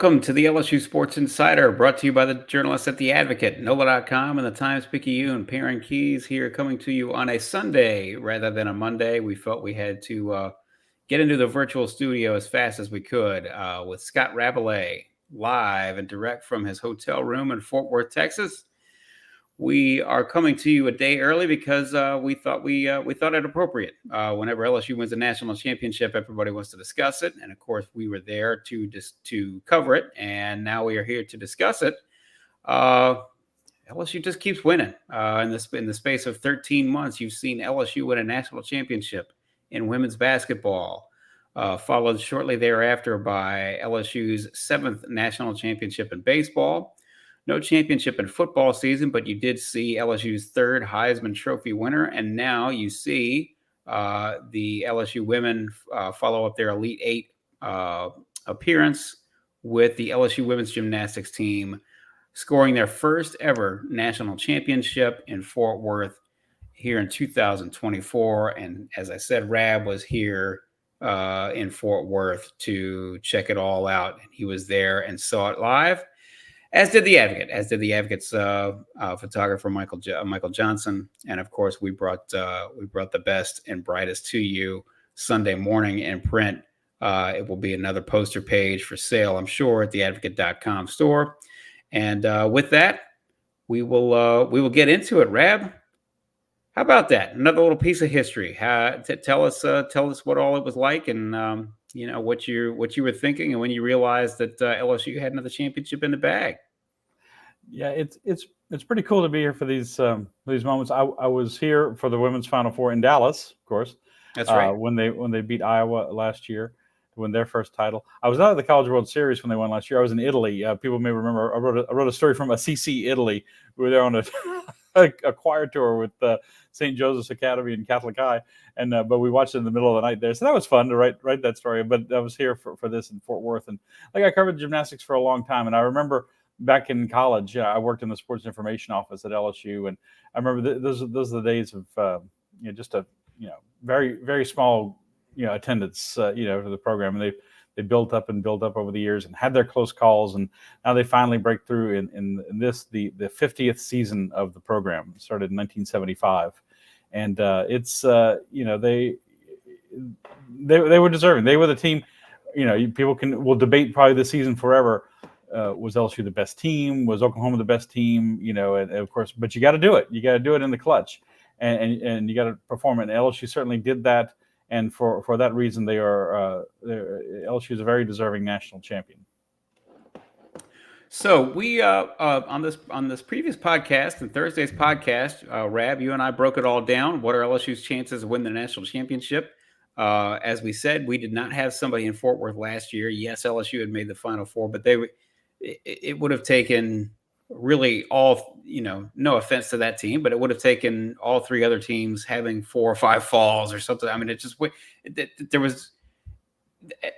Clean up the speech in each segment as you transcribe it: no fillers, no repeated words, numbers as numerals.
Welcome to the LSU Sports Insider, brought to you by the journalists at The Advocate, NOLA.com, and the Times-Picayune. Perryn Keys here, coming to you on a Sunday rather than a Monday. We felt we had to get into the virtual studio as fast as we could with Scott Rabalais, live and direct from his hotel room in Fort Worth, Texas. We are coming to you a day early because we thought it appropriate. Whenever LSU wins a national championship, everybody wants to discuss it, and of course, we were there to cover it, and now we are here to discuss it. LSU just keeps winning. In the space of 13 months, you've seen LSU win a national championship in women's basketball, followed shortly thereafter by LSU's 7th national championship in baseball. No championship in football season, but you did see LSU's 3rd Heisman Trophy winner, and now you see the LSU women follow up their Elite Eight appearance with the LSU women's gymnastics team scoring their first ever national championship in Fort Worth here in 2024. And as I said, Rab was here in Fort Worth to check it all out, and he was there and saw it live. As did the Advocate's photographer Michael Johnson, and of course we brought the best and brightest to you Sunday morning in print. It will be another poster page for sale, I'm sure, at the Advocate.com store. And with that, we will get into it. Rab, how about that? Another little piece of history. Tell us what all it was like, and what you were thinking, and when you realized that LSU had another championship in the bag. Yeah, it's pretty cool to be here for these moments. I was here for the women's Final Four in Dallas, of course. That's right. When they beat Iowa last year to win their first title. I was not at the College World Series when they won last year. I was in Italy. People may remember I wrote a story from Assisi, Italy. We were there on a choir tour with St. Joseph's Academy and Catholic High, and but we watched it in the middle of the night there. So that was fun to write that story. But I was here for this in Fort Worth, and I covered gymnastics for a long time. And I remember back in college, I worked in the sports information office at LSU, and I remember those are the days of just a very, very small attendance for the program, and they built up over the years and had their close calls, and now they finally break through in this the 50th season of the program. It started in 1975, and it's they were deserving. They were the team. People will debate probably this season forever. Was LSU the best team? Was Oklahoma the best team? And of course, but you got to do it. You got to do it in the clutch, and you got to perform it. And LSU certainly did that. And for that reason, LSU is a very deserving national champion. So we on this previous podcast and Thursday's podcast, Rab, you and I broke it all down. What are LSU's chances of winning the national championship? As we said, we did not have somebody in Fort Worth last year. Yes, LSU had made the Final Four, but it would have taken really all, no offense to that team, but it would have taken all 3 other teams having 4 or 5 falls or something. I mean, there was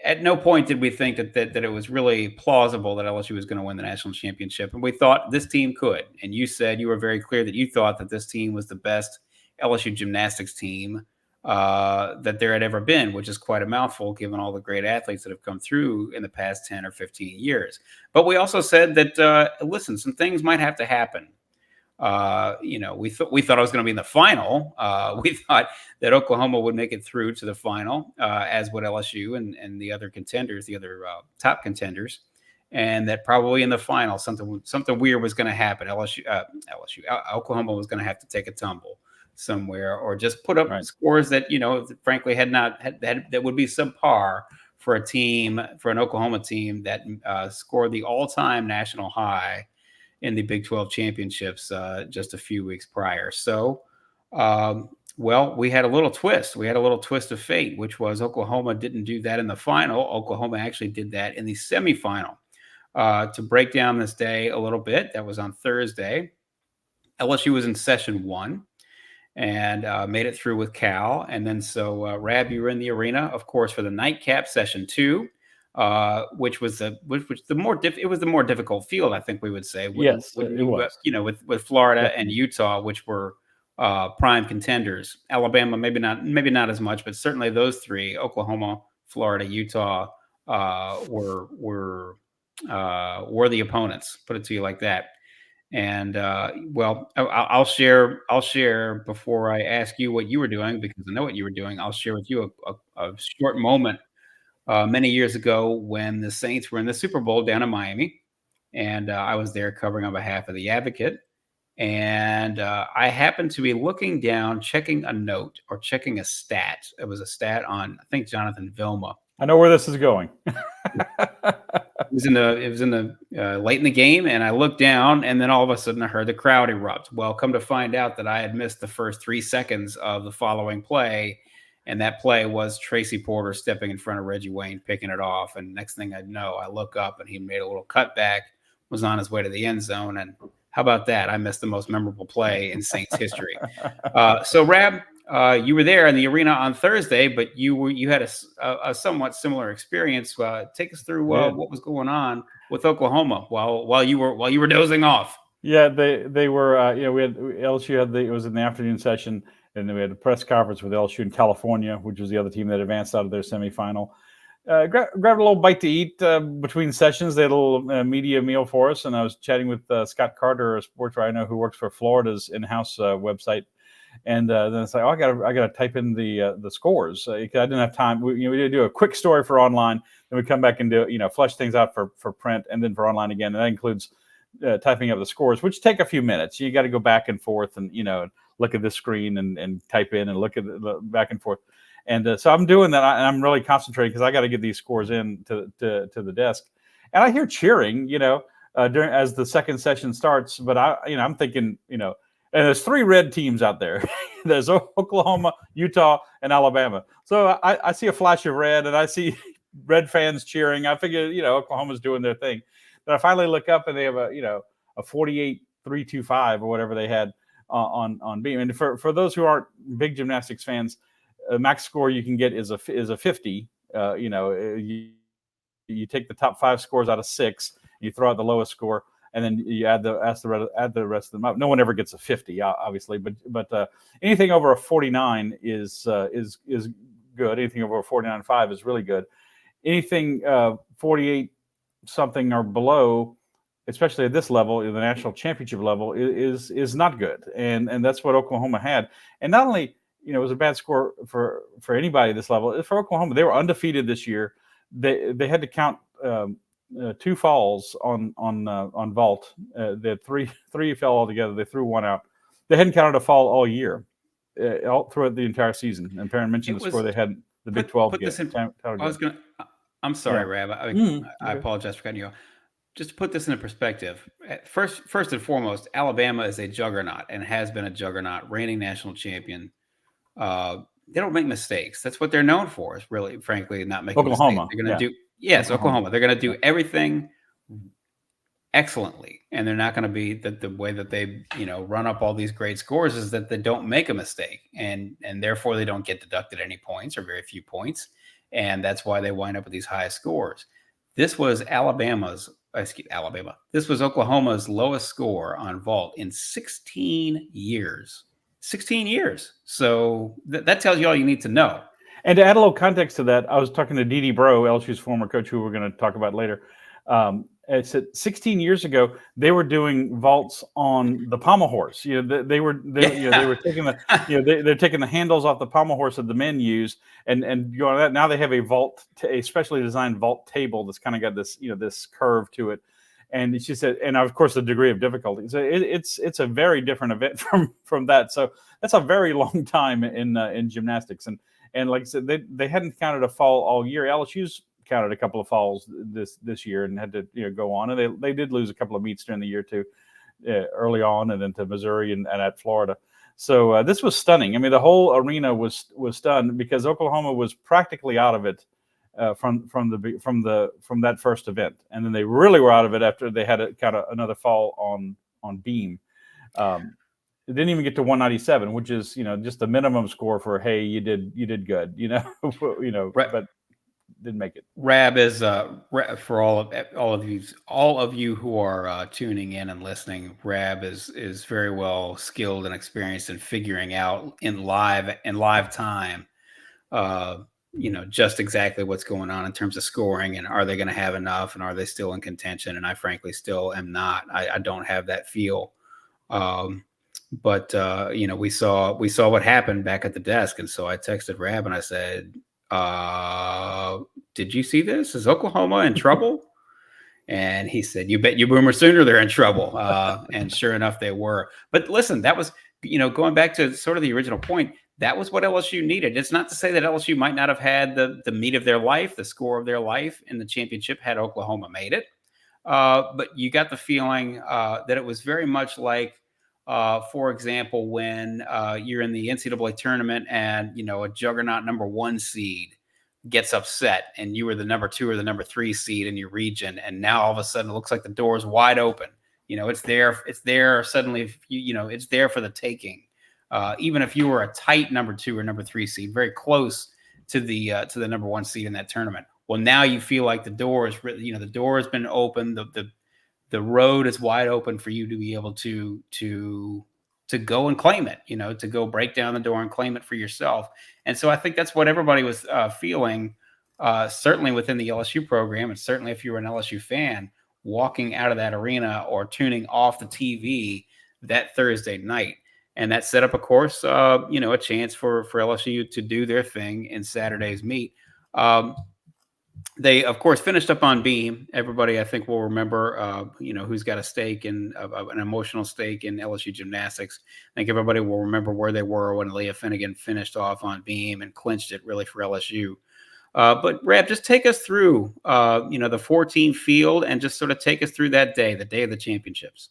at no point did we think that it was really plausible that LSU was going to win the national championship. And we thought this team could. And you said you were very clear that you thought that this team was the best LSU gymnastics team that there had ever been, which is quite a mouthful given all the great athletes that have come through in the past 10 or 15 years. But we also said that, listen, some things might have to happen. We thought I was going to be in the final. We thought that Oklahoma would make it through to the final, as would LSU and the other contenders, the other top contenders, and that probably in the final something weird was going to happen. Oklahoma was going to have to take a tumble somewhere, or just put up scores that frankly that would be subpar for an Oklahoma team that scored the all-time national high in the Big 12 championships just a few weeks prior. So, we had a little twist. We had a little twist of fate, which was Oklahoma didn't do that in the final. Oklahoma actually did that in the semifinal. To break down this day a little bit, that was on Thursday. LSU was in session 1 and made it through with Cal. And then Rab, you were in the arena, of course, for the nightcap session 2. Which was the more difficult field, I think we would say. Yes, it was. With Florida and Utah, which were prime contenders. Alabama, maybe not as much, but certainly those 3, Oklahoma, Florida, Utah, were worthy opponents. Put it to you like that. And well, I'll share. I'll share before I ask you what you were doing because I know what you were doing. I'll share with you a short moment many years ago when the Saints were in the Super Bowl down in Miami, and I was there covering on behalf of the Advocate. And I happened to be looking down, checking a note or checking a stat. It was a stat on, I think, Jonathan Vilma. I know where this is going. It was in the late in the game, and I looked down, and then all of a sudden I heard the crowd erupt. Well, come to find out that I had missed the first 3 seconds of the following play, and that play was Tracy Porter stepping in front of Reggie Wayne, picking it off. And next thing I know, I look up, and he made a little cutback, was on his way to the end zone, and how about that? I missed the most memorable play in Saints history. So, Rab, you were there in the arena on Thursday, but you had a somewhat similar experience. Take us through what was going on with Oklahoma while you were dozing off. Yeah, they were. We had LSU it was in the afternoon session, and then we had a press conference with LSU in California, which was the other team that advanced out of their semifinal. Grabbed a little bite to eat between sessions. They had a little media meal for us, and I was chatting with Scott Carter, a sports writer I know who works for Florida's in-house website. And then it's like, I gotta type in the scores. I didn't have time. We did do a quick story for online, then we come back and do flesh things out for print, and then for online again. And that includes typing up the scores, which take a few minutes. You got to go back and forth, and look at this screen and type in and look at the back and forth. And so I'm doing that, and I'm really concentrating because I got to get these scores in to the desk. And I hear cheering, during as the second session starts. But I'm thinking, and there's 3 red teams out there. There's Oklahoma, Utah, and Alabama. So I see a flash of red, and I see red fans cheering. I figure, Oklahoma's doing their thing. But I finally look up, and they have a 48-325 or whatever they had on beam. And for those who aren't big gymnastics fans, max score you can get is a 50. You take the top 5 scores out of 6, you throw out the lowest score, and then you add the rest of them up. No one ever gets a 50, obviously, but anything over a 49 is good. Anything over a 49.5 is really good. Anything 48 something or below, especially at this level, the national championship level, is not good. And that's what Oklahoma had. And not only it was a bad score for anybody at this level. For Oklahoma, they were undefeated this year. They had to count 2 falls on vault. They had three fell altogether. They threw 1 out. They hadn't counted a fall all year, all throughout the entire season. And Perryn mentioned the score they had the Big 12 game. I'm sorry, Rab. I apologize for cutting you off. Just to put this into perspective, first and foremost, Alabama is a juggernaut and has been a juggernaut, reigning national champion. They don't make mistakes. That's what they're known for, is really, frankly, not making Oklahoma. mistakes. They're going to do Oklahoma. They're going to do everything excellently, and they're not going to be the way that they run up all these great scores is that they don't make a mistake, and therefore they don't get deducted any points or very few points, and that's why they wind up with these high scores. This was This was Oklahoma's lowest score on vault in 16 years. 16 years. So that tells you all you need to know. And to add a little context to that, I was talking to D-D Breaux, LSU's former coach, who we're going to talk about later. It said 16 years ago they were doing vaults on the pommel horse. They were taking they're taking the handles off the pommel horse that the men use, and going that. Now they have a vault, a specially designed vault table that's kind of got this this curve to it. And she said, and of course the degree of difficulty. So it's a very different event from that. So that's a very long time in gymnastics. And like I said, they hadn't counted a fall all year. LSU's counted a couple of falls this year and had to go on. And they did lose a couple of meets during the year too, early on, and then to Missouri and at Florida. So this was stunning. I mean, the whole arena was stunned because Oklahoma was practically out of it. From that first event, and then they really were out of it after they had another fall on beam. It didn't even get to 197, which is just the minimum score for hey, you did good, but didn't make it. Rab is for all of you who are tuning in and listening. Rab is very well skilled and experienced in figuring out in live time just exactly what's going on in terms of scoring, and are they going to have enough, and are they still in contention? And I frankly still am not. I don't have that feel. But we saw what happened back at the desk, and so I texted Rab and I said, "Did you see this? Is Oklahoma in trouble?" And he said, "You bet you Boomer Sooner they're in trouble." And sure enough, they were. But listen, that was, going back to sort of the original point, that was what LSU needed. It's not to say that LSU might not have had the meat of their life, the score of their life in the championship had Oklahoma made it. But you got the feeling that it was very much like, for example, when you're in the NCAA tournament and, a juggernaut number 1 seed gets upset and you were the number 2 or the number 3 seed in your region, and now all of a sudden it looks like the door is wide open. It's there suddenly. It's there for the taking. Even if you were a tight number 2 or number 3 seed, very close to the number 1 seed in that tournament. Well, now you feel like the door is, the door has been opened. The road is wide open for you to be able to go and claim it, to go break down the door and claim it for yourself. And so I think that's what everybody was feeling, certainly within the LSU program, and certainly if you were an LSU fan walking out of that arena or tuning off the TV that Thursday night. And that set up, of course, a chance for LSU to do their thing in Saturday's meet. They, of course, finished up on beam. Everybody, I think, will remember, who's got a stake in an emotional stake in LSU gymnastics. I think everybody will remember where they were when Aleah Finnegan finished off on beam and clinched it really for LSU. But Rab, just take us through, the 14 field, and just sort of take us through that day, the day of the championships.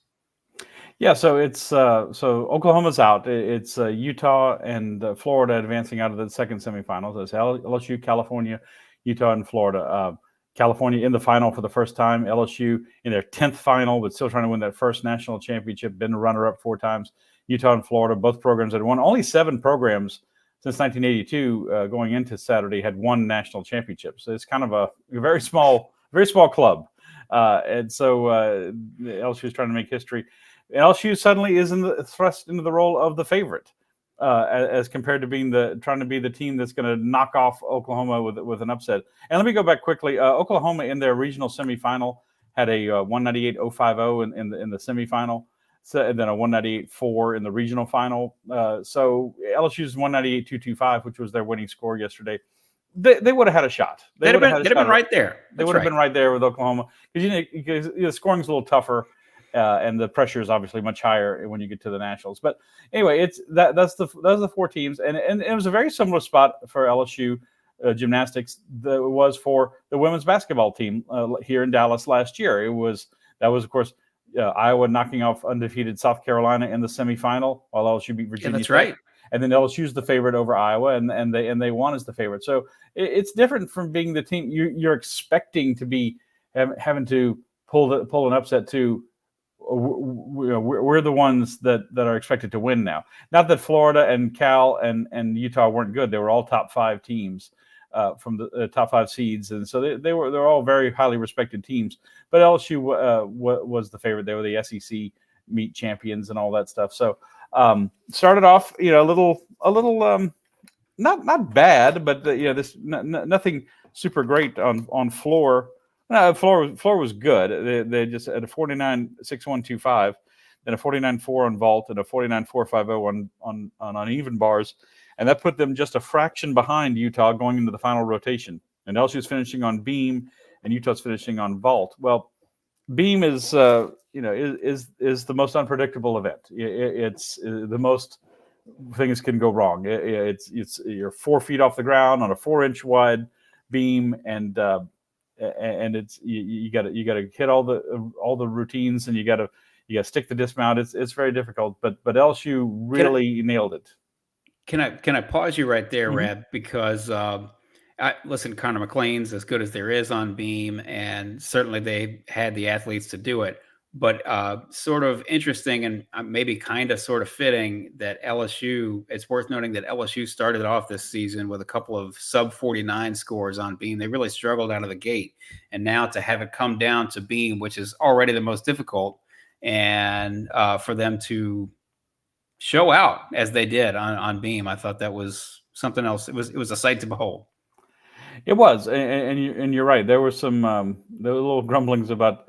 Yeah, so it's so Oklahoma's out. It's Utah and Florida advancing out of the second semifinals. It's LSU, California, Utah, and Florida. California in the final for the first time. LSU in their 10th final, but still trying to win that first national championship. Been a runner-up 4 times. Utah and Florida, both programs had won. Only 7 programs since 1982 going into Saturday had won national championships. So it's kind of a very small club. And so LSU is trying to make history. LSU suddenly is thrust into the role of the favorite, as compared to trying to be the team that's going to knock off Oklahoma with an upset. And let me go back quickly. Oklahoma in their regional semifinal had a 198.050 in the semifinal, and then a 198.4 in the regional final. So LSU's 198.225, which was their winning score yesterday. They would have had a shot. They'd have been right there. They would have been right there with Oklahoma, because the scoring's a little tougher. And the pressure is obviously much higher when you get to the nationals. But anyway, that's the 4 teams, and it was a very similar spot for LSU gymnastics that it was for the women's basketball team here in Dallas last year. That was of course Iowa knocking off undefeated South Carolina in the semifinal, while LSU beat Virginia. Yeah, that's right. And then LSU's the favorite over Iowa, and they won as the favorite. So it's different from being the team you're expecting to be having to pull an upset to. We're the ones that are expected to win now. Not that Florida and Cal and Utah weren't good; they were all top 5 teams from the top 5 seeds, and so they're all very highly respected teams. But LSU was the favorite. They were the SEC meet champions and all that stuff. So started off, a little not bad, but this nothing super great on floor. Floor was good. They just had a 49.6125, then a 49.4 on vault, and a 49.450 on uneven bars, and that put them just a fraction behind Utah going into the final rotation. And LSU's finishing on beam, and Utah's finishing on vault. Well, beam is the most unpredictable event. It's the most things can go wrong. It's you're 4 feet off the ground on a 4-inch wide beam, and it's you got to hit all the routines, and you got to stick the dismount. It's very difficult, but LSU really nailed it. Can I pause you right there, Rab? Because listen, Connor McLean's as good as there is on beam, and certainly they had the athletes to do it. But sort of interesting and maybe kind of sort of fitting that LSU, it's worth noting that LSU started off this season with a couple of sub 49 scores on beam. They really struggled out of the gate. And now to have it come down to beam, which is already the most difficult, and for them to show out as they did on beam, I thought that was something else. It was a sight to behold. It was, and you're right. There were little grumblings about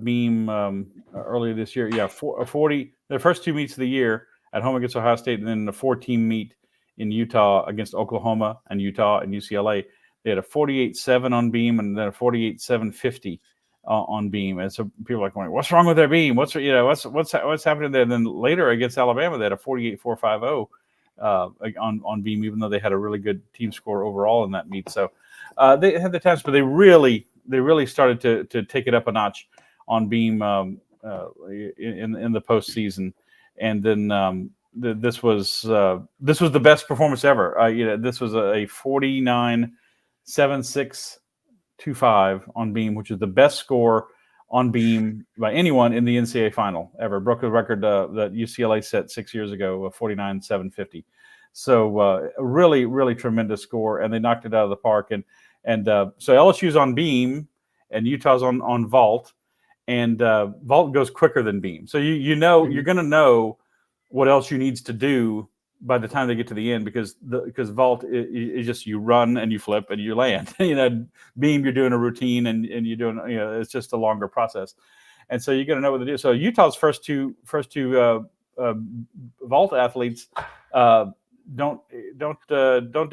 beam earlier this year. Yeah, 40. The first two meets of the year at home against Ohio State, and then the 4-team meet in Utah against Oklahoma and Utah and UCLA. They had a 48-7 on beam, and then a 48-750 on beam. And so people are like, "What's wrong with their beam? What's happening there?" And then later against Alabama, they had a 48-450 on beam, even though they had a really good team score overall in that meet. So they had the times, but they really started to take it up a notch on beam in the postseason, and then this was the best performance ever. This was a 49-7-6-2-5 on beam, which is the best score on beam by anyone in the NCAA final ever. Broke the record that UCLA set 6 years ago, 49-750. So really, really tremendous score, and they knocked it out of the park. And so LSU's on beam, and Utah's on vault, and vault goes quicker than beam. So you're going to know what LSU needs to do by the time they get to the end, because vault is just you run and you flip and you land. Beam, you're doing a routine and you're doing, it's just a longer process. And so you're going to know what to do. So Utah's first two vault athletes don't do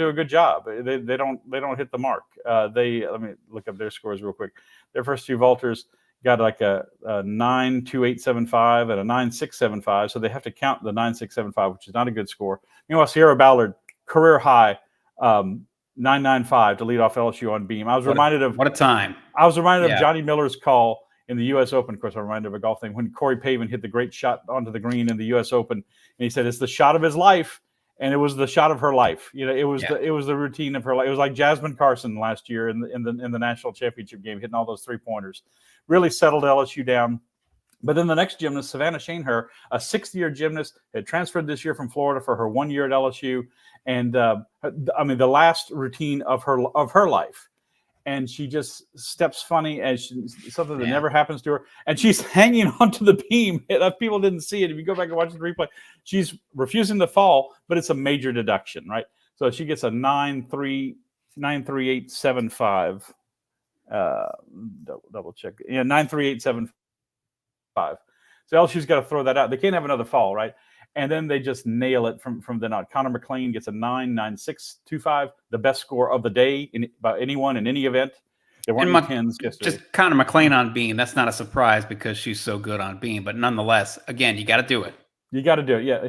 a good job. They don't hit the mark. Let me look up their scores real quick. Their first two vaulters got like a 9.2875 and a 9.675, so they have to count the 9.675, which is not a good score. Meanwhile, Sierra Ballard, career high, 9.95 to lead off LSU on beam. What a time! I was reminded of Johnny Miller's call in the U.S. Open. Of course, I'm reminded of a golf thing when Corey Pavin hit the great shot onto the green in the U.S. Open, and he said it's the shot of his life. And it was the shot of her life. It was the routine of her life. It was like Jasmine Carson last year in the national championship game, hitting all those 3-pointers. Really settled LSU down. But then the next gymnast, Savannah Shaneher, a 6th-year gymnast, had transferred this year from Florida for her 1 year at LSU, and the last routine of her life. And she just steps funny as something that never happens to her. And she's hanging onto the beam. People didn't see it. If you go back and watch the replay, she's refusing to fall, but it's a major deduction, right? So she gets a 9.3875. Double check. 9.3875. So LSU's got to throw that out. They can't have another fall, right? And then they just nail it from then on. Connor McLean gets a 9.9625, the best score of the day by anyone in any event. There weren't any tens yesterday. Just Connor McLean on beam. That's not a surprise because she's so good on beam. But nonetheless, again, you got to do it. You got to do it. Yeah,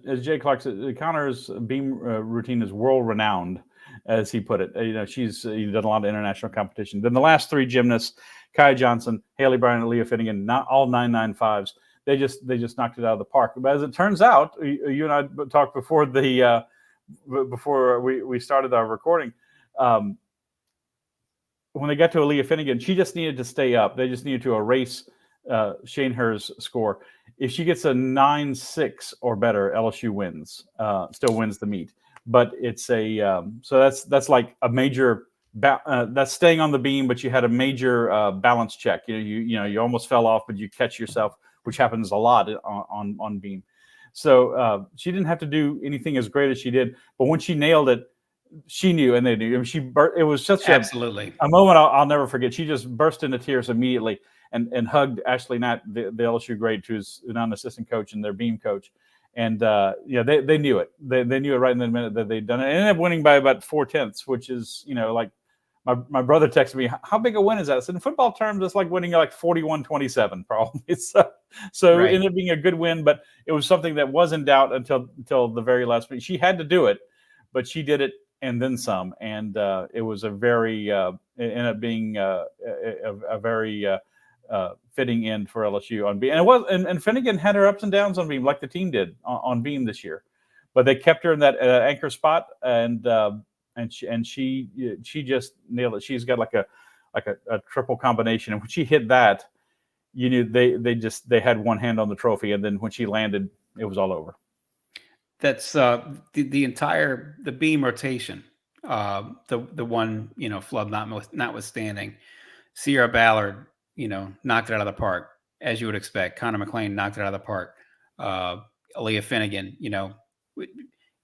as Jay Clark said, Connor's beam routine is world renowned, as he put it. She's done a lot of international competition. Then the last three gymnasts, Kai Johnson, Haleigh Bryant, and Aleah Finnegan, not all 9.95s. They just knocked it out of the park. But as it turns out, you and I talked before before we started our recording. When they got to Aleah Finnegan, she just needed to stay up. They just needed to erase Shaneher's score. If she gets a 9.6 or better, LSU wins. Still wins the meet. But it's so that's like a major. That's staying on the beam, but you had a major balance check. You almost fell off, but you catch yourself, which happens a lot on beam. So she didn't have to do anything as great as she did, but when she nailed it, she knew, and they knew. It was such a moment I'll never forget. She just burst into tears immediately and hugged Ashley Knatt, the LSU grade, who's now an assistant coach and their beam coach. And they knew it. They knew it right in the minute that they'd done it. And ended up winning by about 0.4, which is like. My brother texted me, how big a win is that? I said, in football terms, it's like winning like 41-27 probably. So right. It ended up being a good win, but it was something that was in doubt until the very last week. She had to do it, but she did it and then some. And it was it ended up being a very fitting end for LSU on beam. And it was, and Finnegan had her ups and downs on beam, like the team did on beam this year. But they kept her in that anchor spot, and she just nailed it. She's got like a triple combination, and when she hit that, you knew they had one hand on the trophy, and then when she landed, it was all over. That's the entire beam rotation. The one flub notwithstanding, Sierra Ballard knocked it out of the park, as you would expect. Connor McLean knocked it out of the park. Aleah Finnegan,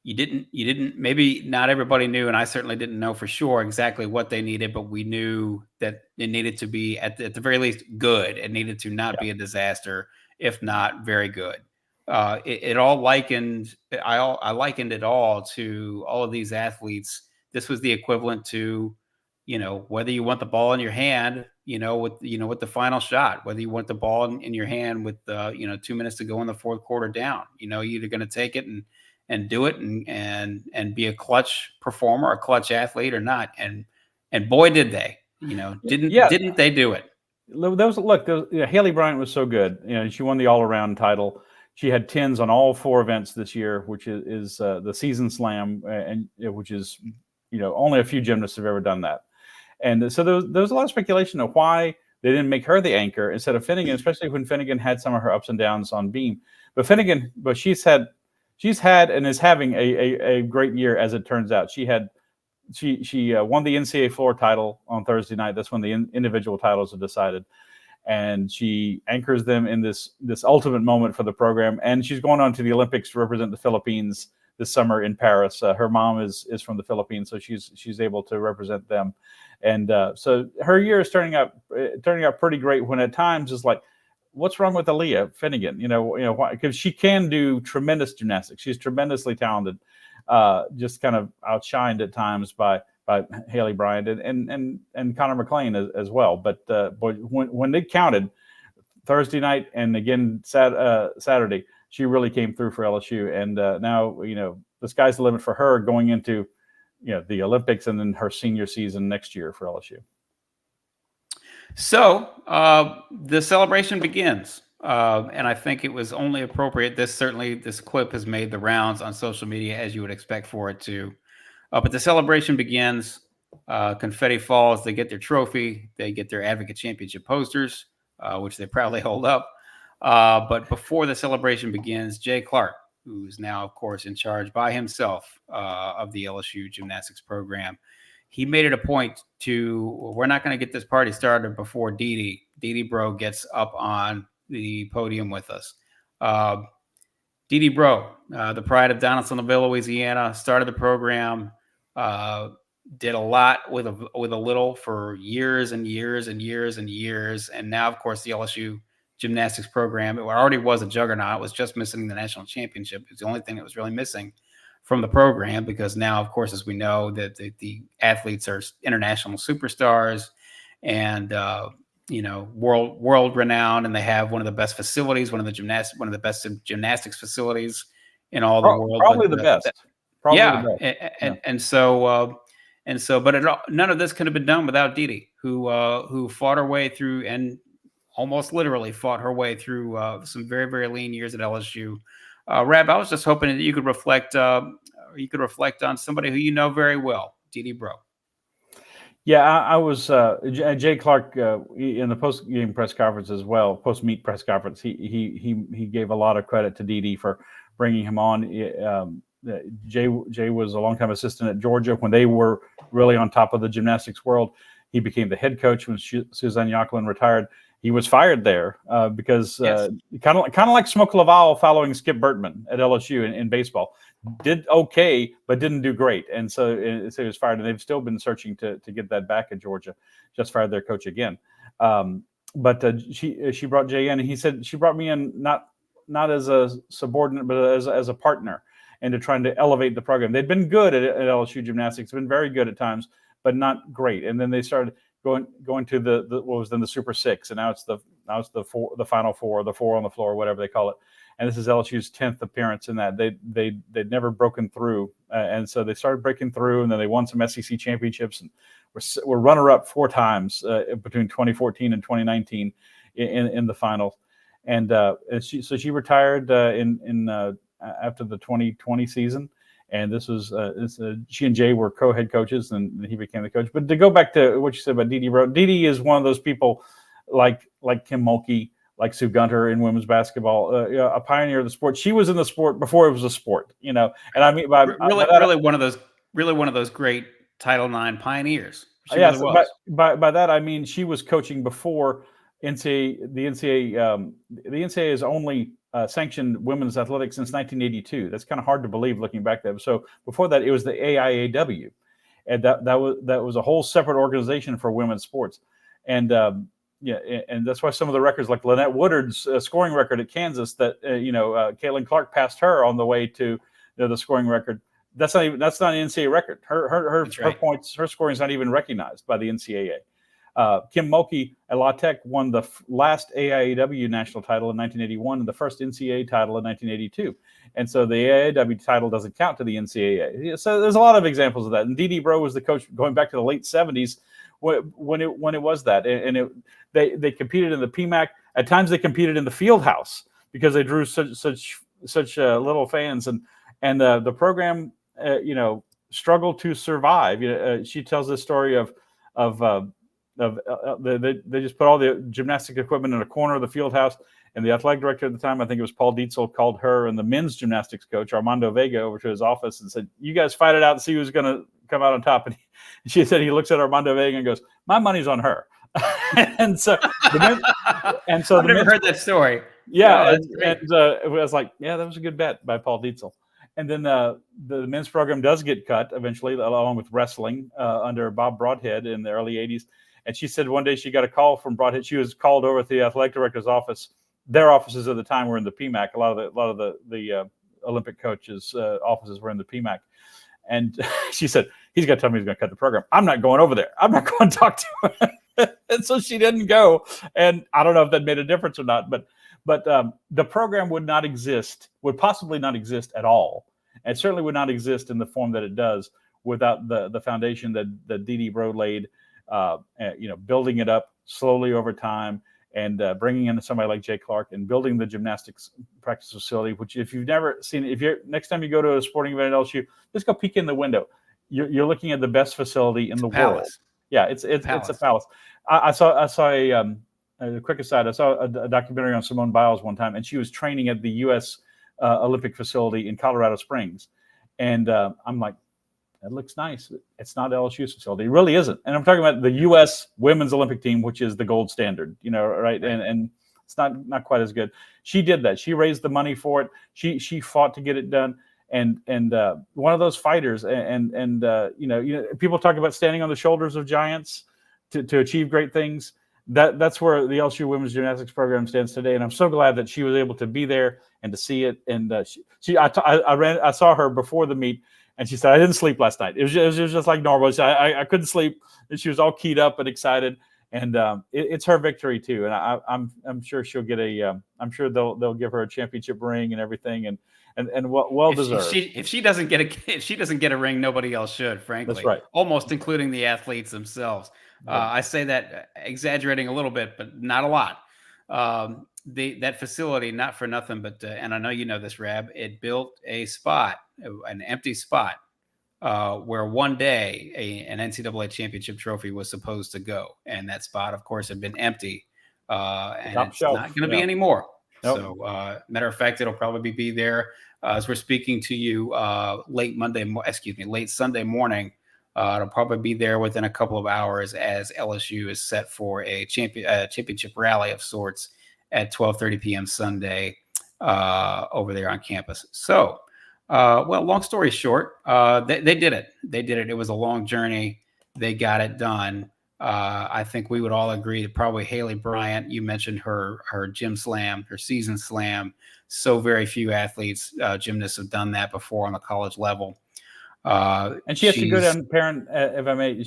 you didn't maybe not everybody knew, and I certainly didn't know for sure exactly what they needed, but we knew that it needed to be at the very least good. It needed to not Yeah. be a disaster, if not very good. It all likened I likened it all to all of these athletes. This was the equivalent to, whether you want the ball in your hand, with the final shot, whether you want the ball in your hand with 2 minutes to go in the fourth quarter down. You're either going to take it and do it and be a clutch performer, a clutch athlete, or not. And boy, did they. Didn't Yeah. didn't they do it? Haleigh Bryant was so good. She won the all-around title. She had tens on all 4 events this year, which is the season slam, and which is only a few gymnasts have ever done that. And so there was a lot of speculation of why they didn't make her the anchor instead of Finnegan, especially when Finnegan had some of her ups and downs on beam. But she's had and is having a great year, as it turns out. She won the NCAA floor title on Thursday night. That's when the individual titles are decided. And she anchors them in this ultimate moment for the program. And she's going on to the Olympics to represent the Philippines this summer in Paris. Her mom is from the Philippines, so she's able to represent them. And so her year is turning out pretty great. When at times it's like, what's wrong with Aleah Finnegan? Why? Because she can do tremendous gymnastics. She's tremendously talented. Just kind of outshined at times by Haleigh Bryant and Connor McLean as well. But when it counted Thursday night and again Saturday, she really came through for LSU. And now the sky's the limit for her going into the Olympics and then her senior season next year for LSU. So the celebration begins. And I think it was only appropriate. This clip has made the rounds on social media, as you would expect for it to. But the celebration begins. Confetti falls. They get their trophy. They get their Advocate Championship posters, which they proudly hold up. But before the celebration begins, Jay Clark, who's now, of course, in charge by himself of the LSU gymnastics program, he made it a point we're not going to get this party started before D-D Breaux gets up on the podium with us. D-D Breaux, the pride of Donaldsonville, Louisiana, started the program, did a lot with a little for years and years and years and years. And now, of course, the LSU gymnastics program, it already was a juggernaut. It was just missing the national championship. It's the only thing that was really missing from the program, because now, of course, as we know, that the athletes are international superstars and world renowned, and they have one of the best facilities, one of the best gymnastics facilities in all the world. Probably the best. But none of this could have been done without D-D, who fought her way through and almost literally fought her way through some very, very lean years at LSU. Rab, I was just hoping that you could reflect on somebody who you know very well, D-D Breaux. Yeah, I was Jay Clark in the post-game press conference as well, post-meet press conference. He gave a lot of credit to D-D for bringing him on. Jay was a longtime assistant at Georgia when they were really on top of the gymnastics world. He became the head coach when Suzanne Yokelin retired. He was fired there because kind of like Smoke Laval following Skip Bertman at LSU in baseball. Did okay, but didn't do great. And so he was fired, and they've still been searching to get that back at Georgia. Just fired their coach again. But she brought Jay in, and he said she brought me in not as a subordinate, but as a partner, and to trying to elevate the program. They'd been good at LSU gymnastics, been very good at times, but not great. And then they started going to the what was then the Super Six, and now it's the Final Four, the four on the floor, whatever they call it. And this is LSU's 10th appearance in that. They'd never broken through, and so they started breaking through, and then they won some SEC championships, and were runner-up 4 times between 2014 and 2019 in the finals. And she retired after the 2020 season. And this was she and Jay were co-head coaches, and he became the coach. But to go back to what you said about D-D Breaux, D-D is one of those people like Kim Mulkey, like Sue Gunter in women's basketball, a pioneer of the sport. She was in the sport before it was a sport, And I mean, really one of those great Title IX pioneers. She really was. By that I mean she was coaching before NCAA. The NCAA is only sanctioned women's athletics since 1982. That's kind of hard to believe looking back there. So before that, it was the AIAW, and that was a whole separate organization for women's sports. And and that's why some of the records, like Lynette Woodard's scoring record at Kansas, that Caitlin Clark passed her on the way to the scoring record. That's not an NCAA record. Her points, her scoring is not even recognized by the NCAA. Kim Mulkey at La Tech won the last AIAW national title in 1981 and the first NCAA title in 1982. And so the AIAW title doesn't count to the NCAA. So there's a lot of examples of that. And D-D Breaux was the coach going back to the late 70s when it was that. And they competed in the PMAC. At times they competed in the field house because they drew such little fans. And the program, struggled to survive. She tells this story of they just put all the gymnastic equipment in a corner of the field house, and the athletic director at the time, I think it was Paul Dietzel, called her and the men's gymnastics coach Armando Vega over to his office and said, "You guys fight it out and see who's going to come out on top." And she said he looks at Armando Vega and goes, "My money's on her." and so I've never heard that story. Yeah, it was like, yeah, that was a good bet by Paul Dietzel. And then the men's program does get cut eventually, along with wrestling under Bob Broadhead in the early 80s. And she said one day she got a call from Broadhead. She was called over to the athletic director's office. Their offices at the time were in the PMAC. A lot of the Olympic coaches' offices were in the PMAC. And she said, "He's got to tell me he's going to cut the program. I'm not going over there. I'm not going to talk to him." And so she didn't go. And I don't know if that made a difference or not, but the program would possibly not exist at all. And certainly would not exist in the form that it does without the foundation that D-D Breaux laid, building it up slowly over time and bringing in somebody like Jay Clark and building the gymnastics practice facility, which if you've never seen, next time you go to a sporting event at LSU, just go peek in the window. You're looking at the best facility in the world. Yeah, it's a palace. I saw a quick aside. I saw a documentary on Simone Biles one time, and she was training at the U.S. Olympic facility in Colorado Springs. And I'm like, that looks nice. It's not LSU's facility. It really isn't. And I'm talking about the U.S. women's Olympic team, which is the gold standard, right? And it's not quite as good. She did that. She raised the money for it. She fought to get it done. And one of those fighters. And people talk about standing on the shoulders of giants to achieve great things. That's where the LSU women's gymnastics program stands today, and I'm so glad that she was able to be there and to see it. And I saw her before the meet, and she said, "I didn't sleep last night. It was just like normal. I couldn't sleep." And she was all keyed up and excited, and it's her victory too. And I'm sure she'll get I'm sure they'll give her a championship ring and everything, and well deserved. If she doesn't get a ring, nobody else should. Frankly, that's right. Almost including the athletes themselves. I say that exaggerating a little bit, but not a lot. That facility, not for nothing, but and I know you know this, Rab, it built a spot, an empty spot, where one day an NCAA championship trophy was supposed to go, and that spot, of course, had been empty, and Top it's shelf. not going to be anymore. Nope. So, matter of fact, it'll probably be there as we're speaking to you late Sunday morning. It'll probably be there within a couple of hours as LSU is set for a championship rally of sorts at 12:30 p.m. Sunday over there on campus. So, long story short, they did it. They did it. It was a long journey. They got it done. I think we would all agree that probably Haleigh Bryant, you mentioned her gym slam, her season slam. So very few athletes, gymnasts have done that before on the college level. And she has to go down, Perryn, if I may,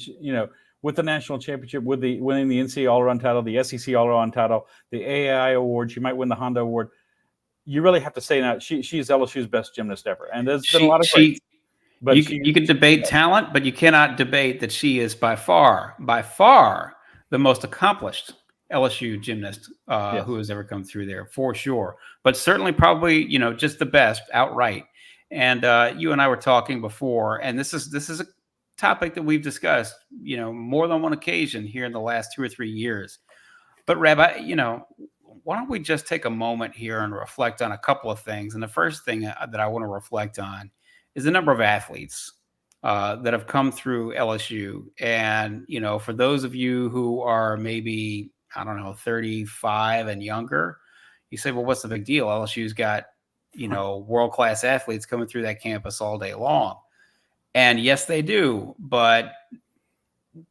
with the national championship, winning the NCAA all-around title, the SEC all-around title, the AAI award. She might win the Honda award. You really have to say now she's LSU's best gymnast ever, and there's been a lot of greats. But you can debate talent, but you cannot debate that she is by far the most accomplished LSU gymnast who has ever come through there, for sure. But certainly, probably just the best outright. And you and I were talking before, and this is a topic that we've discussed, more than one occasion here in the last 2 or 3 years. But Rabbi, why don't we just take a moment here and reflect on a couple of things? And the first thing that I want to reflect on is the number of athletes that have come through LSU. And, for those of you who are maybe, 35 and younger, You say, well, what's the big deal? LSU's got, world-class athletes coming through that campus all day long. And yes, they do, but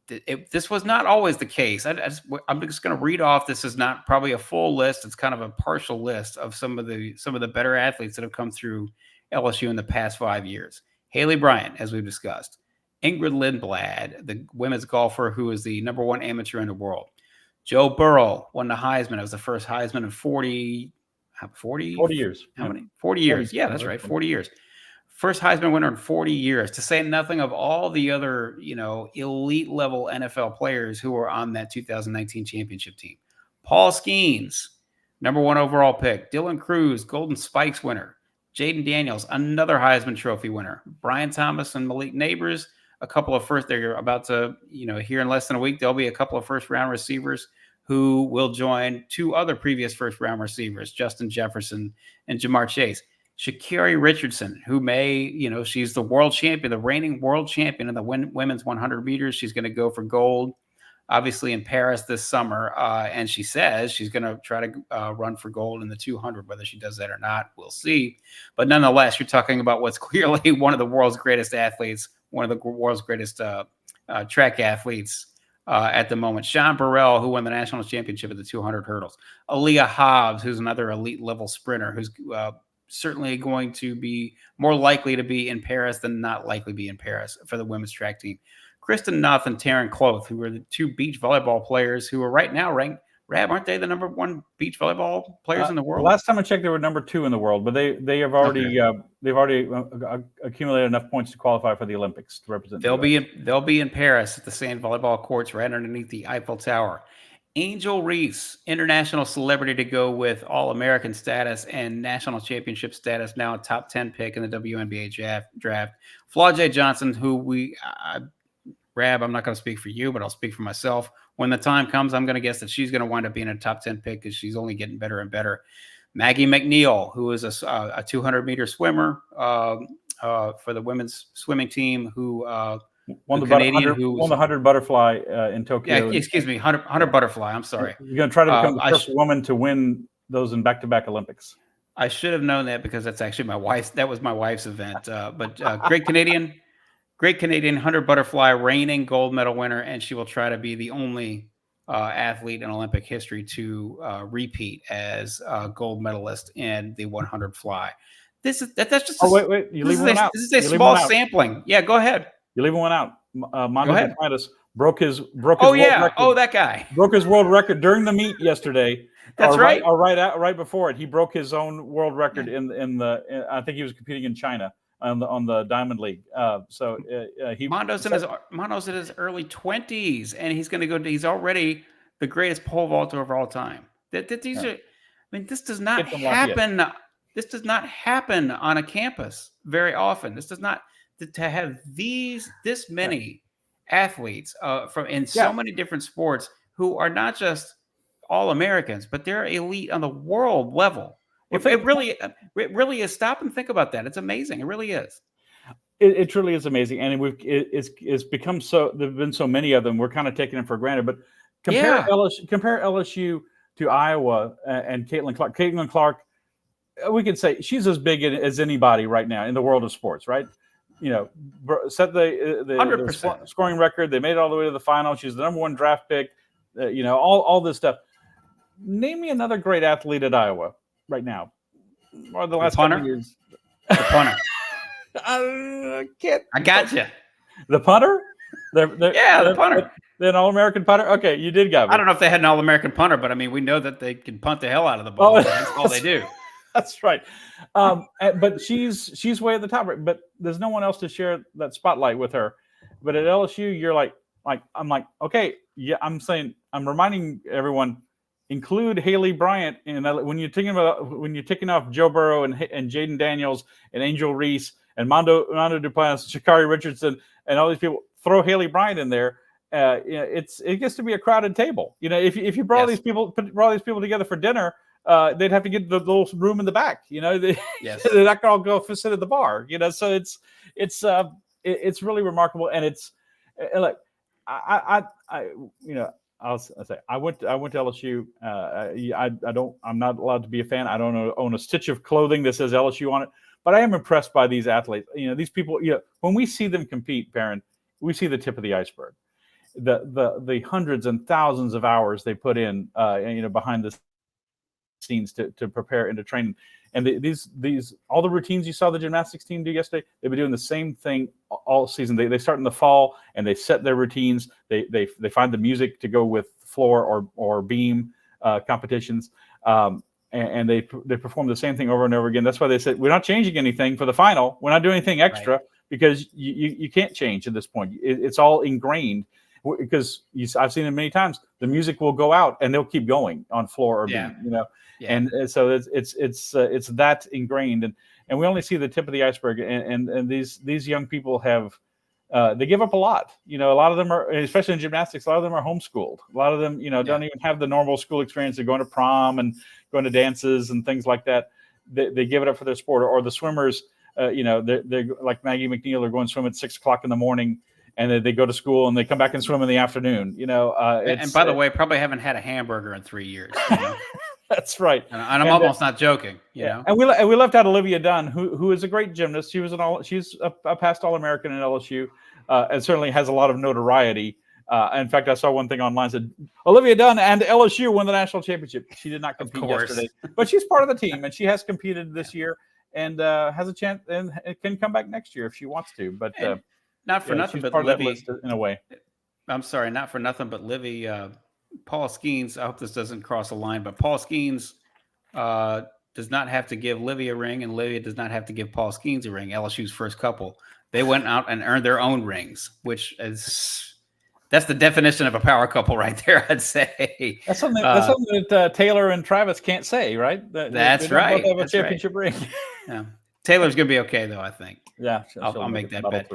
this was not always the case. I'm just going to read off. This is not probably a full list. It's kind of a partial list of some of the better athletes that have come through LSU in the past 5 years. Haleigh Bryant, as we've discussed. Ingrid Lindblad, the women's golfer who is the number 1 amateur in the world. Joe Burrow won the Heisman. It was the first Heisman in 40 years. How many? 40 years. Yeah, that's right. 40 years. First Heisman winner in 40 years, to say nothing of all the other, elite level NFL players who were on that 2019 championship team. Paul Skeens, number 1 overall pick. Dylan Cruz, Golden Spikes winner. Jaden Daniels, another Heisman Trophy winner. Brian Thomas and Malik Neighbors, a couple of they're about to, here in less than a week, there'll be a couple of first-round receivers who will join 2 other previous first-round receivers, Justin Jefferson and Jamar Chase. Sha'Carri Richardson, who she's the world champion, the reigning world champion in the women's 100 meters. She's going to go for gold, obviously, in Paris this summer. And she says she's going to try to run for gold in the 200. Whether she does that or not, we'll see. But nonetheless, you're talking about what's clearly one of the world's greatest athletes, one of the world's greatest track athletes at the moment. Sean Burrell, who won the national championship at the 200 hurdles. Aaliyah Hobbs, who's another elite level sprinter, who's certainly going to be more likely to be in Paris than not likely be in Paris for the women's track team. Kristen Nuth and Taryn Cloth, who are the 2 beach volleyball players who are right now ranked. Rab, aren't they the number 1 beach volleyball players in the world? Last time I checked, they were number 2 in the world, but they have already accumulated enough points to qualify for the Olympics to represent. They'll be in Paris at the sand volleyball courts right underneath the Eiffel Tower. Angel Reese, international celebrity to go with All-American status and national championship status, now a top 10 pick in the WNBA draft. Flau'jae Johnson, who Rab, I'm not going to speak for you, but I'll speak for myself. When the time comes, I'm going to guess that she's going to wind up being a top 10 pick because she's only getting better and better. Maggie McNeil, who is a 200-meter swimmer for the women's swimming team, who won the 100 butterfly in Tokyo. Yeah, excuse me, 100 butterfly. I'm sorry. You're going to try to become the first woman to win those in back-to-back Olympics. I should have known that because that's actually my wife's. That was my wife's event. But great Canadian 100 butterfly, reigning gold medal winner, and she will try to be the only athlete in Olympic history to repeat as a gold medalist in the 100 fly. That's just. Wait! You leave one out. This is a small sampling. Yeah, go ahead. You're leaving one out. Mondo Duplantis broke his world record. That guy broke his world record during the meet yesterday. That's right. Right before it, he broke his own world record in the. I think he was competing in China on the Diamond League. Mondo's in his early 20s, and he's going to go. He's already the greatest pole vaulter of all time. This does not happen. This does not happen on a campus very often. This does not. To have this many athletes from so many different sports who are not just All-Americans, but they're elite on the world level. It really is. Stop and think about that. It's amazing. It really is. It truly is amazing, and it's become so. There've been so many of them. We're kind of taking them for granted. But compare LSU to Iowa and Caitlin Clark. Caitlin Clark, we could say she's as big as anybody right now in the world of sports, right? Set the scoring record. They made it all the way to the final. She's the number 1 draft pick. All this stuff. Name me another great athlete at Iowa right now, or the last couple of years. The punter. I got you. The punter. The punter. They're an All-American punter. Okay, you did got me. I don't know if they had an All-American punter, but I mean, we know that they can punt the hell out of the ball. That's all they do. That's right. But she's way at the top. But there's no one else to share that spotlight with her. But at LSU, you're like I'm like, okay, yeah. I'm reminding everyone, include Haleigh Bryant when you're taking off Joe Burrow and Jaden Daniels and Angel Reese and Mondo Duplantis, Sha'Carri Richardson, and all these people. Throw Haleigh Bryant in there. It gets to be a crowded table. If you brought all these people together for dinner. They'd have to get the little room in the back, they're not going to go sit at the bar, so it's really remarkable. And it's like, I'll say I went to LSU. I'm not allowed to be a fan. I don't own a stitch of clothing that says LSU on it, but I am impressed by these athletes. These people. When we see them compete, Perryn, we see the tip of the iceberg. The hundreds and thousands of hours they put in, behind the scenes to prepare and to train. And these all the routines you saw the gymnastics team do yesterday, they've been doing the same thing all season. They start in the fall and they set their routines. They find the music to go with floor or beam competitions, and they perform the same thing over and over again. That's why they said we're not changing anything for the final. We're not doing anything extra, because you can't change at this point. It's all ingrained. Because I've seen it many times, the music will go out and they'll keep going on floor or beam, and so it's that ingrained, and we only see the tip of the iceberg. And these young people have they give up a lot. A lot of them are, especially in gymnastics, a lot of them are homeschooled. A lot of them, don't even have the normal school experience of going to prom and going to dances and things like that. They give it up for their sport. Or the swimmers, they're like Maggie McNeil, are going to swim at 6:00 in the morning. And then they go to school and they come back and swim in the afternoon. And by the way, probably haven't had a hamburger in 3 years. That's right. And I'm almost not joking. And we left out Aleah Dunn, who is a great gymnast. She's a past All-American in LSU, and certainly has a lot of notoriety. In fact, I saw one thing online that said Aleah Dunn and LSU won the national championship. She did not compete yesterday, but she's part of the team and she has competed this year and has a chance and can come back next year if she wants to. But not for nothing, but part of that list in a way. I'm sorry, not for nothing, but Livy, Paul Skeens, I hope this doesn't cross a line, but Paul Skeens does not have to give Livy a ring, and Livy does not have to give Paul Skeens a ring. LSU's first couple, they went out and earned their own rings, that's the definition of a power couple right there, I'd say. That's something that Taylor and Travis can't say, right? That's right. Both have a championship ring. Yeah. Taylor's going to be okay, though, I think. Yeah, I'll make that bet.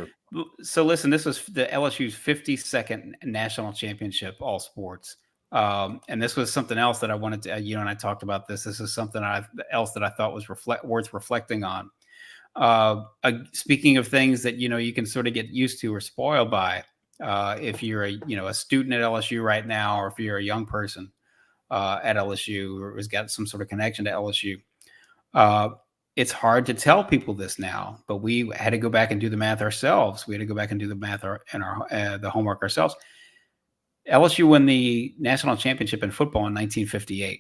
So listen, this was the LSU's 52nd national championship, all sports. And this was something else that I wanted to, and I talked about this. This is something else that I thought was worth reflecting on. Speaking of things that, you can sort of get used to or spoiled by, if you're a student at LSU right now, or if you're a young person at LSU or has got some sort of connection to LSU, it's hard to tell people this now, but we had to go back and do the math ourselves. We had to go back and do the math and the homework ourselves. LSU won the national championship in football in 1958.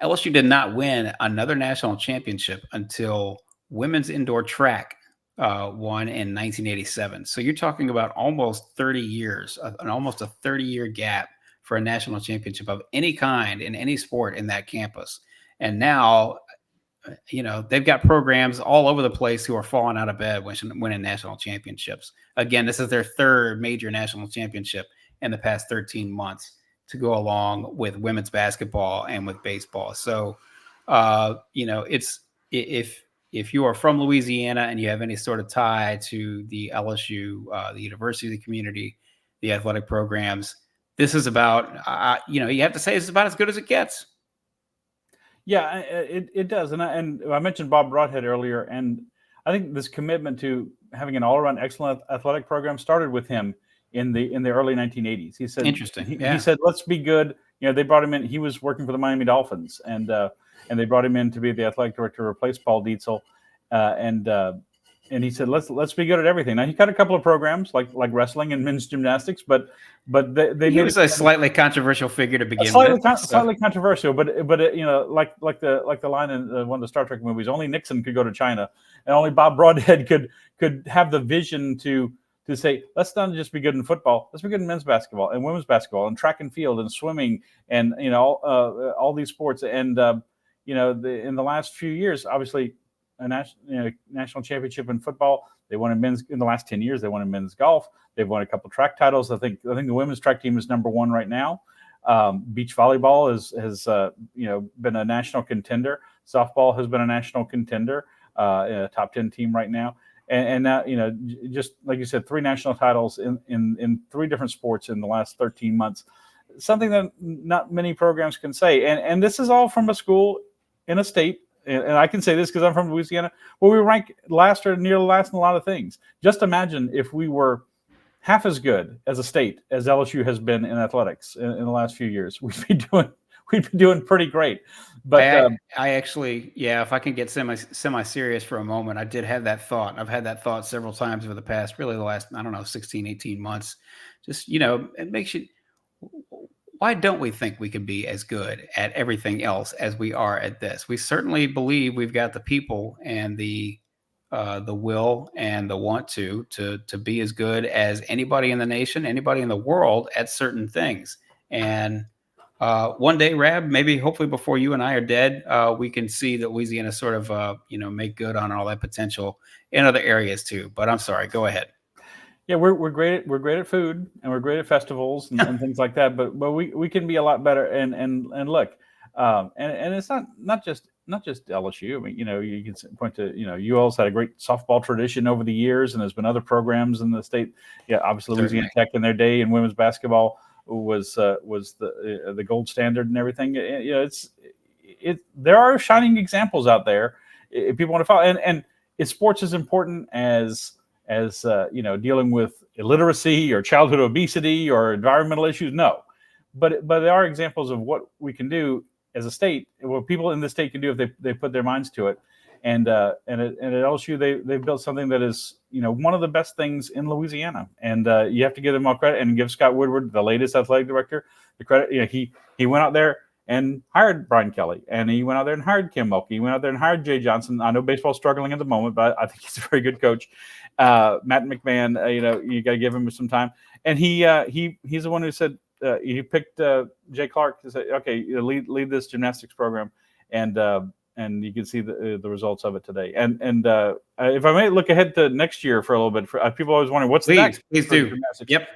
LSU did not win another national championship until women's indoor track won in 1987. So you're talking about almost 30 years, almost a 30-year gap for a national championship of any kind in any sport in that campus. And now, they've got programs all over the place who are falling out of bed winning national championships. Again, this is their third major national championship in the past 13 months to go along with women's basketball and with baseball. So, it's if you are from Louisiana and you have any sort of tie to the LSU, the university, the community, the athletic programs, this is about, you have to say it's about as good as it gets. Yeah, it does. And I mentioned Bob Broadhead earlier, and I think this commitment to having an all-around excellent athletic program started with him in the early 1980s. He said, interesting. He said, let's be good. They brought him in. He was working for the Miami Dolphins, and they brought him in to be the athletic director to replace Paul Dietzel. And he said, let's be good at everything. Now, he got a couple of programs like wrestling and men's gymnastics, but he was a slightly controversial figure to begin with. Slightly controversial, but like the line in one of the Star Trek movies, only Nixon could go to China, and only Bob Broadhead could have the vision to say, let's not just be good in football, let's be good in men's basketball and women's basketball and track and field and swimming and all these sports. And in the last few years, obviously, a national championship in football. They won in the last 10 years. They won in men's golf. They've won a couple of track titles. I think the women's track team is number one right now. Beach volleyball has been a national contender. Softball has been a national contender, a top 10 team right now. And now, just like you said, 3 national titles in 3 different sports in the last 13 months. Something that not many programs can say. And this is all from a school in a state. And I can say this because I'm from Louisiana, where we rank last or near last in a lot of things. Just imagine if we were half as good as a state as LSU has been in athletics in the last few years, we'd be doing pretty great. But I actually, yeah, if I can get semi serious for a moment, I did have that thought. I've had that thought several times over the past, really the last, I don't know, 16, 18 months. Just, it makes you, why don't we think we could be as good at everything else as we are at this? We certainly believe we've got the people and the will and the want to be as good as anybody in the nation, anybody in the world at certain things. And one day, Rab, maybe hopefully before you and I are dead, we can see that Louisiana sort of make good on all that potential in other areas too. But I'm sorry, go ahead. yeah, we're great at food, and we're great at festivals and things like that. But we can be a lot better. And look, and it's not just LSU. I mean, you can point to UL's had a great softball tradition over the years, and there's been other programs in the state. Yeah, obviously Louisiana Tech in their day in women's basketball was the gold standard and everything. There are shining examples out there if people want to follow. And is sports as important as dealing with illiteracy or childhood obesity or environmental issues? No, but there are examples of what we can do as a state, what people in the state can do if they put their minds to it. And at LSU, they've built something that is one of the best things in Louisiana, and you have to give them all credit and give Scott Woodward, the latest athletic director, the credit. He went out there and hired Brian Kelly, and he went out there and hired Kim Mulkey. He went out there and hired Jay Johnson. I know baseball's struggling at the moment, but I think he's a very good coach. Matt McMahon, you got to give him some time. And he's the one who said he picked Jay Clark to say, okay, lead this gymnastics program, and you can see the results of it today. And if I may look ahead to next year for a little bit, people always wondering what's next. Please do. Gymnastics. Yep.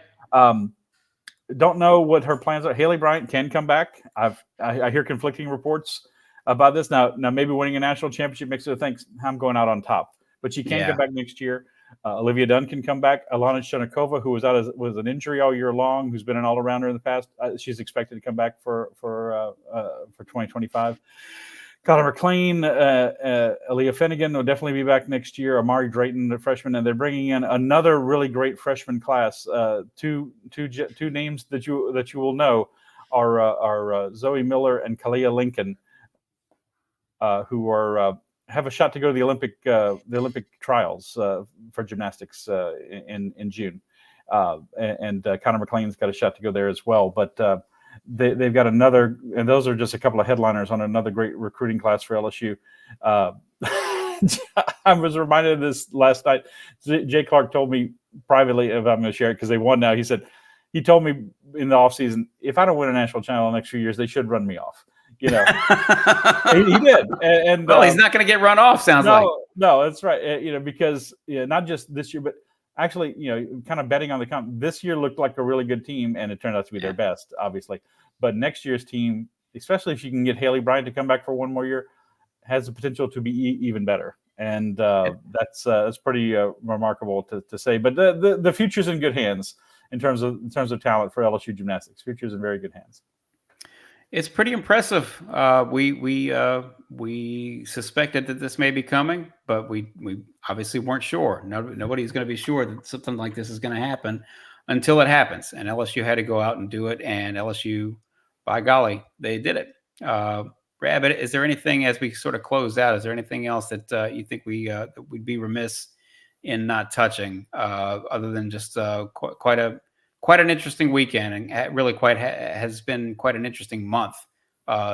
Don't know what her plans are. Haleigh Bryant can come back. I hear conflicting reports about this. Now maybe winning a national championship makes her think I'm going out on top, but she can come back next year. Olivia Dunn can come back. Alana Shenikova, who was out with an injury all year long, who's been an all-arounder in the past, she's expected to come back for 2025. Connor McLean, Aleah Finnegan will definitely be back next year. Amari Drayton, the freshman, and they're bringing in another really great freshman class. Two names that you will know are Zoe Miller and Kalia Lincoln, who have a shot to go to the Olympic trials for gymnastics in June, and Connor McLean's got a shot to go there as well. But they've got another, and those are just a couple of headliners on another great recruiting class for LSU. I was reminded of this last night. Jay Clark told me privately, if I'm going to share it because they won now, he told me in the offseason, if I don't win a national title in the next few years, they should run me off. He did. And well, he's not going to get run off, sounds like. No, that's right. Because not just this year, but actually, kind of betting on this year looked like a really good team, and it turned out to be their best, obviously. But next year's team, especially if you can get Haleigh Bryant to come back for one more year, has the potential to be even better. And that's pretty remarkable to say. But the future's in good hands in terms of talent for LSU gymnastics. Future's in very good hands. It's pretty impressive. We suspected that this may be coming, but we obviously weren't sure. Nobody's going to be sure that something like this is going to happen until it happens. And LSU had to go out and do it. And LSU, by golly, they did it. Rabbit, is there anything as we sort of close out? Is there anything else that you think that we'd be remiss in not touching, other than just quite an interesting weekend, and really has been quite an interesting month,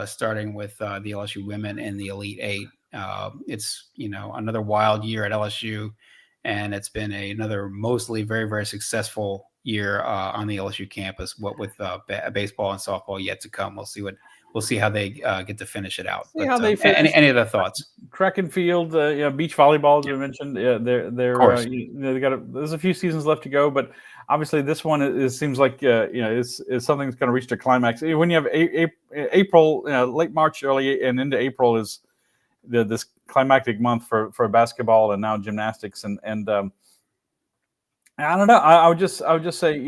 starting with the LSU women in the Elite Eight. It's another wild year at LSU, and it's been another mostly very, very successful year on the LSU campus. What with baseball and softball yet to come, we'll see how they get to finish it out. But, any other thoughts? Track and field, beach volleyball, as you mentioned. There's a few seasons left to go, but obviously this one seems like is something that's going to reach a climax. When you have April, late March, early and into April is this climactic month for basketball and now gymnastics, and I don't know. I would just say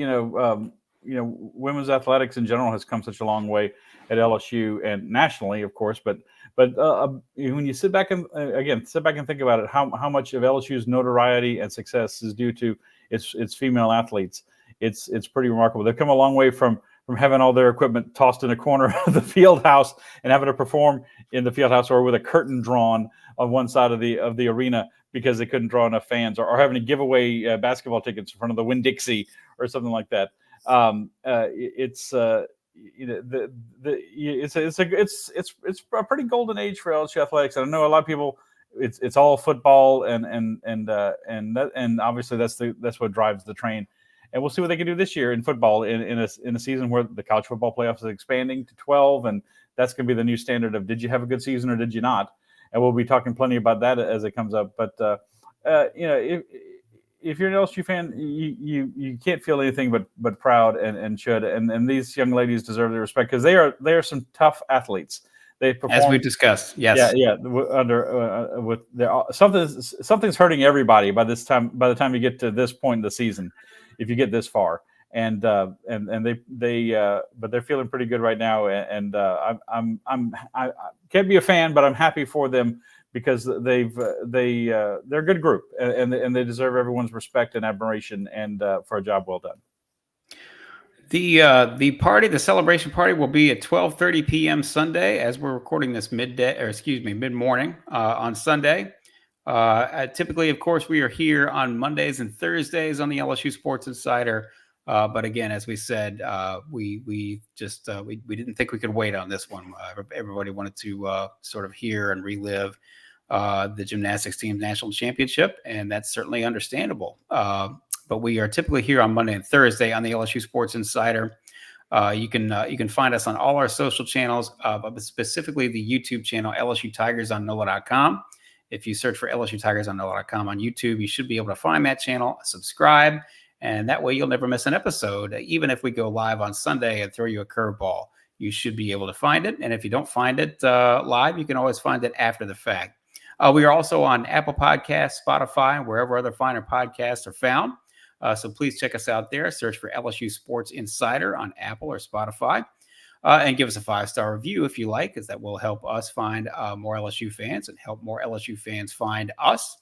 women's athletics in general has come such a long way at LSU and nationally, of course, but when you sit back and think about it, how much of LSU's notoriety and success is due to its female athletes, it's pretty remarkable. They've come a long way from having all their equipment tossed in a corner of the field house and having to perform in the field house or with a curtain drawn on one side of the arena because they couldn't draw enough fans, or having to give away basketball tickets in front of the Winn-Dixie or something like that. It's a pretty golden age for LSU athletics. And I know a lot of people, it's all football and obviously that's what drives the train. And we'll see what they can do this year in football in a season where the college football playoffs is expanding to 12, and that's going to be the new standard of did you have a good season or did you not? And we'll be talking plenty about that as it comes up. But if you're an LSU fan, you can't feel anything but proud and should. And these young ladies deserve their respect because they are some tough athletes. They perform, as we discussed. Yes. Yeah. With something's hurting everybody by the time you get to this point in the season, if you get this far. And but they're feeling pretty good right now. And I can't be a fan, but I'm happy for them because they're a good group and they deserve everyone's respect and admiration and for a job well done. The celebration party will be at 12:30 p.m. Sunday, as we're recording this mid-morning on Sunday. Typically, of course, we are here on Mondays and Thursdays on the LSU Sports Insider. But again, as we said, we didn't think we could wait on this one. Everybody wanted to sort of hear and relive the gymnastics team national championship, and that's certainly understandable. But we are typically here on Monday and Thursday on the LSU Sports Insider. You can find us on all our social channels, but specifically the YouTube channel LSU Tigers on NOLA.com. If you search for LSU Tigers on NOLA.com on YouTube, you should be able to find that channel, subscribe, and that way you'll never miss an episode. Even if we go live on Sunday and throw you a curveball, you should be able to find it. And if you don't find it live, you can always find it after the fact. We are also on Apple Podcasts, Spotify, and wherever other finer podcasts are found. So please check us out there. Search for LSU Sports Insider on Apple or Spotify. And give us a 5-star review if you like, because that will help us find more LSU fans and help more LSU fans find us.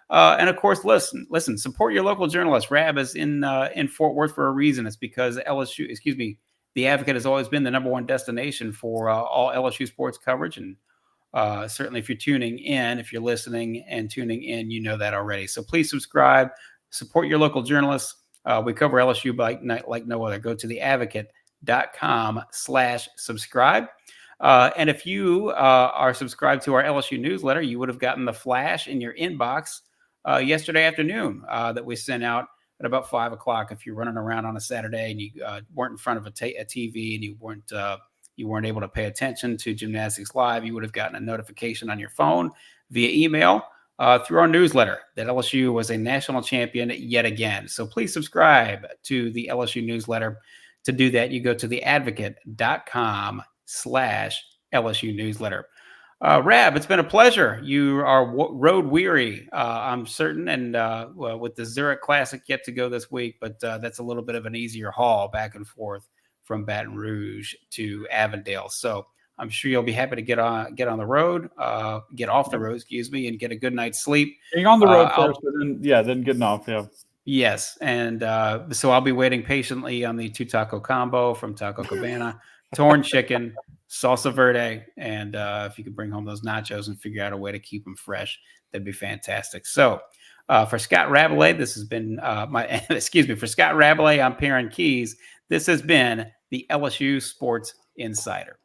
And of course, listen, support your local journalist. Rab is in Fort Worth for a reason. It's because the Advocate has always been the number one destination for all LSU sports coverage. And certainly if you're listening and tuning in, you know that already. So please subscribe, support your local journalists. We cover LSU like no other. Go to theadvocate.com/subscribe. And if you are subscribed to our LSU newsletter, you would have gotten the flash in your inbox yesterday afternoon that we sent out at about 5 o'clock. If you're running around on a Saturday and you weren't in front of a TV and you weren't able to pay attention to Gymnastics Live, you would have gotten a notification on your phone via email through our newsletter that LSU was a national champion yet again. So please subscribe to the LSU newsletter. To do that, you go to theadvocate.com/LSU newsletter. Rab, it's been a pleasure. You are road weary, I'm certain, and with the Zurich Classic yet to go this week, but that's a little bit of an easier haul back and forth from Baton Rouge to Avondale. So I'm sure you'll be happy to get off the road, and get a good night's sleep. Getting on the road first, but then getting off. Yeah. Yes, and so I'll be waiting patiently on the 2-taco combo from Taco Cabana, torn chicken, salsa verde, and if you could bring home those nachos and figure out a way to keep them fresh, that'd be fantastic. So for Scott Rabalais, this has been for Scott Rabalais, I'm Perryn Keys. This has been the LSU Sports Insider.